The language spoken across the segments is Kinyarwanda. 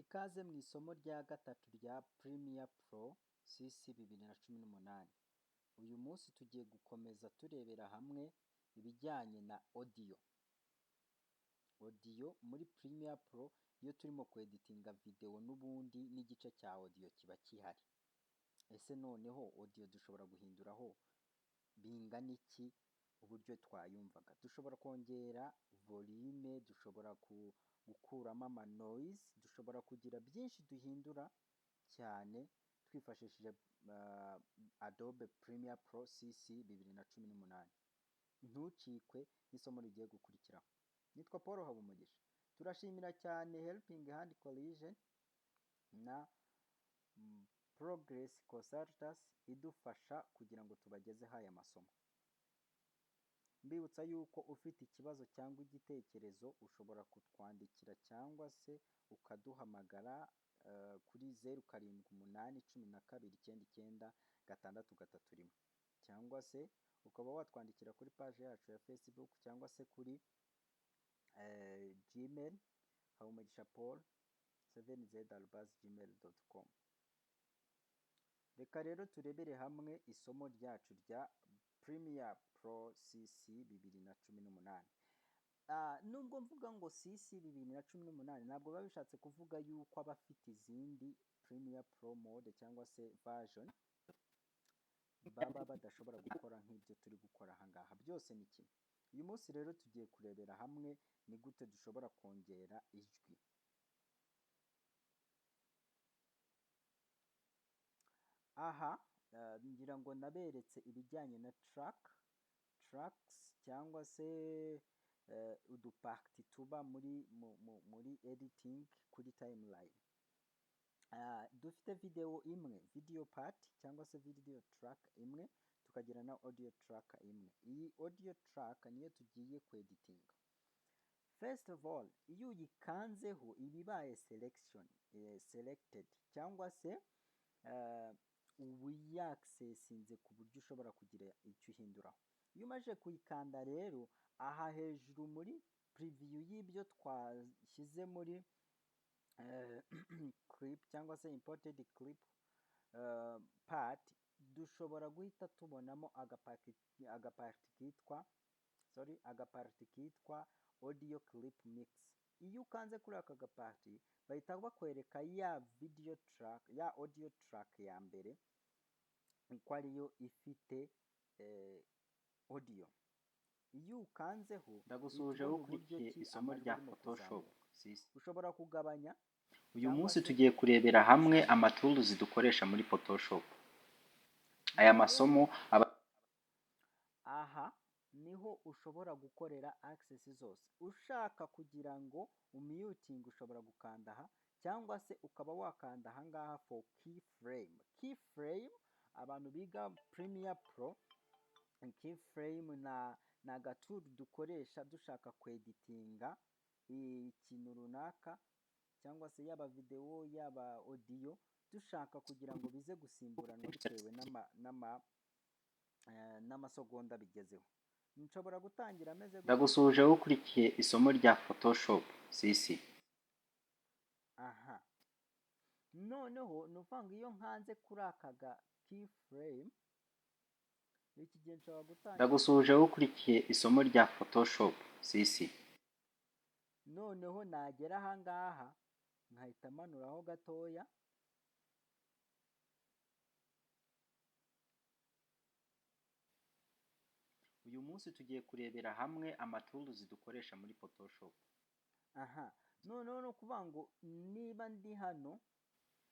Ikaze mu isomo rya gatatu rya Premiere Pro CC 2018. Uyu munsi tugiye gukomeza turebera hamwe ibijyanye na audio. Audio muri Premiere Pro iyo turimo kweditinga video n'ubundi n'igice cya audio kiba kihari. Ese noneho audio dushobora guhinduraho bingana iki uburyo twayumvaga? Dushobora kongera volume, dushobora gukuramo ama noise, dushobora kugira byinshi duhindura cyane twifashishije Adobe Premiere Pro CC 2018. Ntucikwe n'isomo rigiye gukurikiraho. Nitwa Paul Habumugisha. Turashimira cyane Helping Hand Collision na Progress Consultants idufasha kugira ngo tubagezeho aya masomo. Mbibutsa yuko ufite ikibazo cyangwa igitekerezo ushobora kutwandikira cyangwa se ukaduhamagara kuri 078112996331 cyangwa se ukaba watwandikira kuri page yacu ya Facebook cyangwa se kuri Gmail habumugishapaul7z@gmail.com. Reka rero turebere hamwe isomo ryacu rya Premiere Pro CC 2018. Nubwo mvuga ngo CC 2018 ntabwo biba bishatse kuvuga yuko abafite izindi Premiere Pro mode cyangwa se version baba badashobora gukora nk'ibyo turi gukora aha ngaha. Byose ni kimwe. Uyu munsi rero tugiye kurebera hamwe ni gute dushobora kongera ijwi. Aha ngira ngo naberetse ibijyanye na tracks cyangwa se uduparti tuba muri editing kuri timeline. Dufite video part cyangwa se video track imwe, tukagira na audio track imwe. Iyi audio track niyo tugiye kweditinga. First of all, iyo uyikanzeho ibibaye selected cyangwa se ubu yaccessinze ku buryo ushobora kugira icyo uhinduraho. Iyo umaze kuyikanda rero aha hejuru muri preview y'ibyo twashyize muri clip cyangwa se imported clip part, dushobora guhita tubonamo agaparti kitwa audio clip mix. Iyo ukanze kuri aka gaparti bahita bakwereka ya video track, ya audio track ya mbere uko ariyo ifite audio. Iyo ukanzeho Ndagusuje ukurikiye isomo rya Photoshop. Ushobora kugabanya. Uyu munsi tugiye kurebera hamwe amatools dukoresha muri Photoshop. Aya masomo aha niho ushobora gukorera access zose. Ushaka kugira ngo umuting ushobora gukanda aha cyangwa se ukaba wakanda aha ngaha for keyframe. Keyframe abantu biga Premiere Pro, keyframe na agatool dukoresha dushaka kweditinga ikintu runaka cyangwa se yaba video yaba audio, dushaka kugira ngo bize gusimburanwa bitewe n'amasegonda bigezeho. Nshobora gutangira ameze gutya. Ndagusuje ukurikiye isomo rya Photoshop CC. Aha. Noneho nuvanga iyo nkanze kuri aka keyframe iki gihe nshobora gutangira. Ndagusuje ukurikiye isomo rya Photoshop CC. Noneho nagera aha ngaha nkahita manuraho gatoya. Uyu munsi tugiye kurebera hamwe amatools dukoresha muri Photoshop. Aha. Noneho no kuvuga ngo niba ndi hano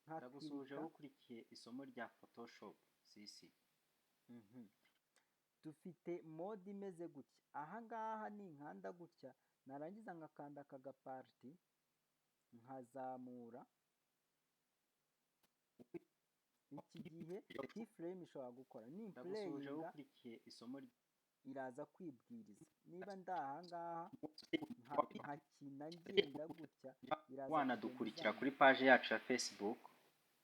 ndagusuje ukurikiye isomo rya Photoshop CC. Dufite mode imeze gutya. Aha ngaha ni nkanda gutya narangiza ngakanda aka gaparti nkazamura. Iki gihe keyframe ishobora gukora ni ndagusuje ukurikiye isomo iraza kwibwiriza. Niba ndaha ngaha nkakina ngenda gutya iraza wanadukurikira kuri page yacu ya Facebook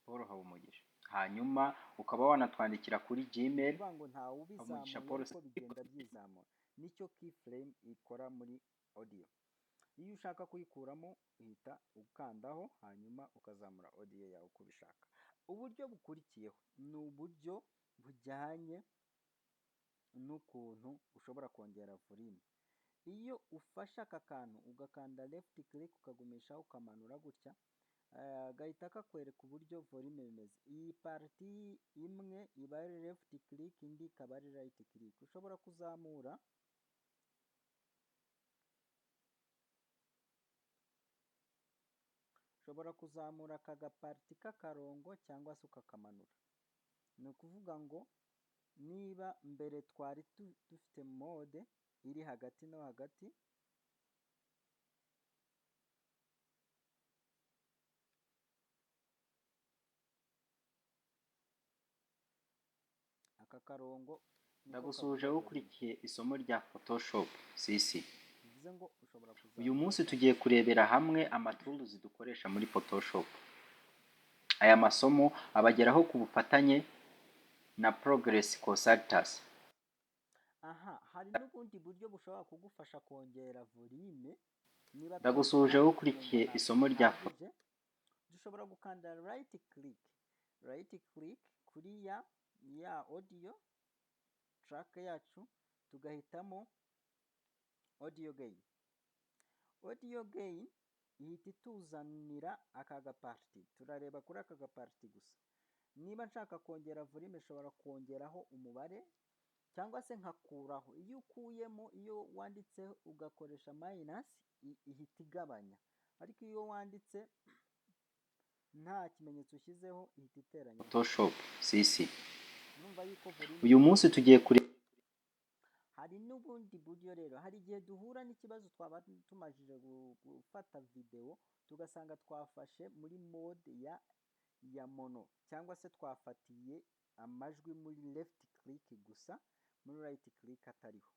Paul Habumugisha. Hanyuma ukaba wanatwandikira kuri Gmail ngo ntawe ubizamuye uko bigenda byizamura. Nicyo keyframe ikora muri audio. Iyo ushaka kuyikuramo uhita ukandaho hanyuma ukazamura audio yawe uko ubishaka. Uburyo bukurikiyeho ni uburyo bujyanye n'ukuntu ushobora kongera volume. Iyo ufashe aka kantu ugakanda left click ukagumishaho ukamanura gutya, gahita kakwereka uburyo volume bimeze. Iyi parti imwe iba ari left click, indi ikaba ari right click. Ushobora kuzamura aka gaparti k'akarongo cyangwa se ukakamanura. Ni ukuvuga ngo niba mbere twari dufite mode iri hagati no hagati, aka karongo Ndagusuhuje ukurikiye isomo rya Photoshop CC. bivuze ngo ushobora Uyu munsi tugiye kurebera hamwe amatools dukoresha muri Photoshop. Aya masomo abageraho ku bufatanye na Progress Consultants. hari n'ubundi buryo bushobora kugufasha kongera volume. Niba Ndagusuhuje ukurikiye isomo rya dushobora gukanda right click kuri ya audio track yacu, tugahitamo audio gain. Audio gain ihita ituzanira aka gaparti. Turareba kuri aka gaparti gusa. Niba nshaka kongera volume nshobora kongeraho umubare cyangwa se nkakuraho. Iyo ukuyemo, iyo wanditse ugakoresha minus ihita igabanya, ariko iyo wanditse nta kimenyetso ushyizeho ihita iteranya. Photoshop CC. Numva yuko volume. Uyu munsi tugiye hari n'ubundi buryo rero. Hari igihe duhura n'ikibazo twaba tumajije gufata video tugasanga twafashe muri mode ya mono, cyangwa se twafatiye amajwi muri left click gusa, muri right click atariho.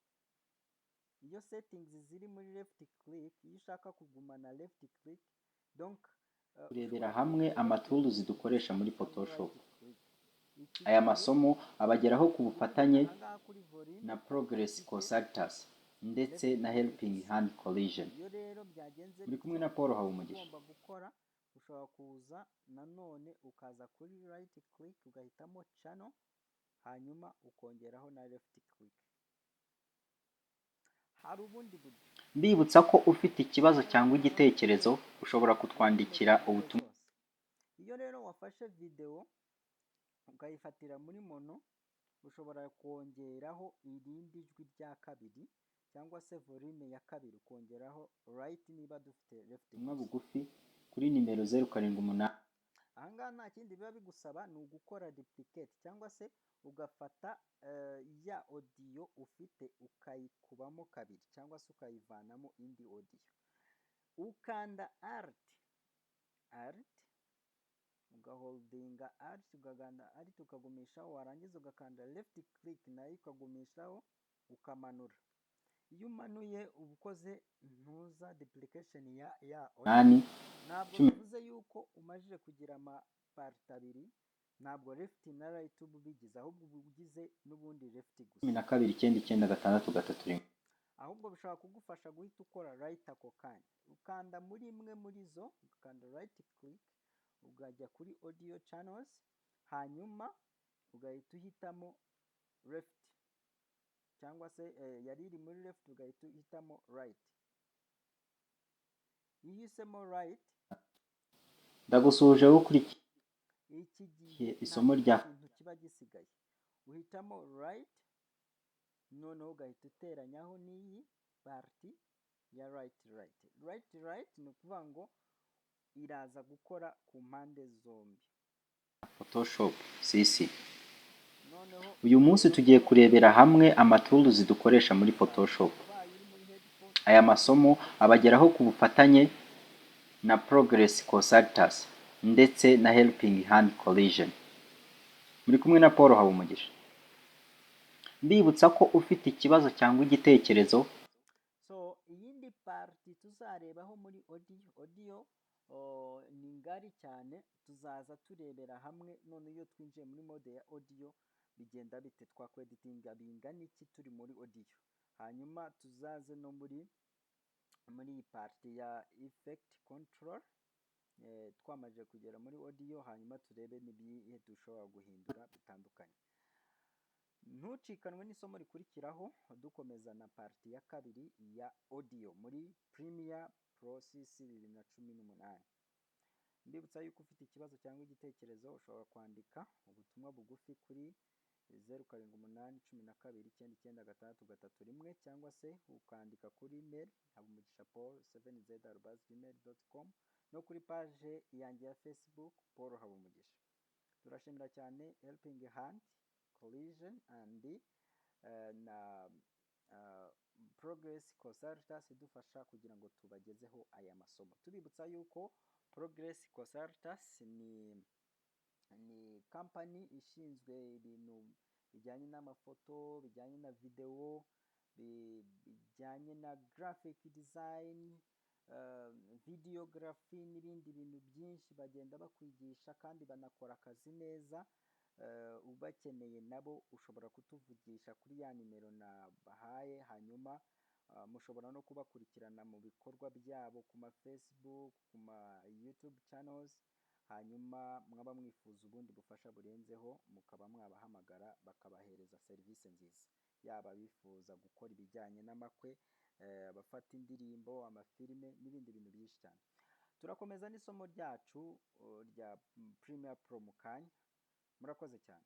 Iyo settings ziri muri left click, iyo ushaka kugumana left click, donc kurebera hamwe amatools dukoresha muri Photoshop. Aya masomo abageraho ku bufatanye na Progress Consultants ndetse na Helping Hand Collision. Muri kumwe na Paul Habumugisha. Ushobora kuza nanone ukaza kuri right click ugahitamo channel, hanyuma ukongeraho na left click. Hari ubundi buryo. Mbibutsa ko ufite ikibazo cyangwa igitekerezo ushobora kutwandikira ubutumwa. Iyo rero wafashe video ukayifatira muri mono, ushobora kongeraho irindi jwi rya kabiri cyangwa se volume ya kabiri, ukongeraho right niba dufite left. Bugufi kuri nimero 078. Ahangaha nta kindi biba bigusaba, ni ugukora duplicate cyangwa se ugafata ya audio ufite ukayikubamo kabiri cyangwa se ukayivanamo indi audio. Ukanda alt ugaholdinga alt, ugakanda alt ukagumishaho, warangiza ugakanda left click nayo ukagumishaho ukamanura. Iyo umanuye uba ukoze ntuza duplication ya audio. Ntabwo bivuze yuko umajije kugira amaparti abiri, ntabwo left na right uba ubigize, ahubwo uba ugize n'ubundi left gusa. 12 ahubwo bishobora kugufasha guhita ukora right ako kanya. Ukanda muri imwe muri zo, ukanda right click ugajya kuri audio channels, hanyuma ugahita uhitamo left cyangwa se yari iri muri left ugahita uhitamo right. Iyo uhisemo right, ndagusuhuje ukurikiye iki gihe isomo rya kintu kiba gisigaye. Uhitamo right, noneho ugahita uteranyaho n'iyi parti ya right. Ni ukuvuga ngo iraza gukora ku mpande zombi. Photoshop CC. Uyu munsi tugiye kurebera hamwe amatools dukoresha muri Photoshop. Aya masomo abageraho ku bufatanye na Progress Consultants ndetse na Helping Hand Collision. Muri kumwe na Paul Habumugisha. Mbibutsa ko ufite ikibazo cyangwa igitekerezo. Iyindi parti tuzarebaho muri audio ni ngari cyane, tuzaza turebera hamwe. None iyo twinjiye muri mode ya audio bigenda bite, twakweditinga bingana iki turi muri audio, hanyuma tuzaze no muri muri iyi parti ya effect control. Twamaze kugera muri audio, hanyuma turebe n'ibihe dushobora guhindura bitandukanye. Ntucikanwe n'isomo rikurikiraho dukomeza na parti ya kabiri ya audio muri Premiere Pro CC 2018. Mbibutsa yuko ufite ikibazo cyangwa igitekerezo ushobora kwandika ubutumwa bugufi kuri 0781299631 cyangwa se ukandika kuri mail habumugishapaul7z@gmail.com no kuri page yanjye ya Facebook Paul Habumugisha. Turashimira cyane Helping Hand Collision and na Progress Consultants idufasha kugira ngo tubagezeho aya masomo. Tubibutsa yuko Progress Consultants ni company ishinzwe ibintu bijyanye n'amafoto, bijyanye na video, bijyanye na graphic design, videography n'ibindi bintu byinshi bagenda bakwigisha kandi banakora akazi neza. Ubakeneye nabo ushobora kutuvugisha kuri ya nimero nabahaye, hanyuma mushobora no kubakurikirana mu bikorwa byabo ku ma Facebook, ku ma YouTube channels, hanyuma mwaba mwifuza ubundi bufasha burenzeho mukaba mwabahamagara bakabahereza serivisi nziza, yaba bifuza gukora ibijyanye n'amakwe, abafata indirimbo, amafilime n'ibindi bintu byinshi cyane. Turakomeza n'isomo ryacu rya Premiere Pro mu kanya. Murakoze cyane.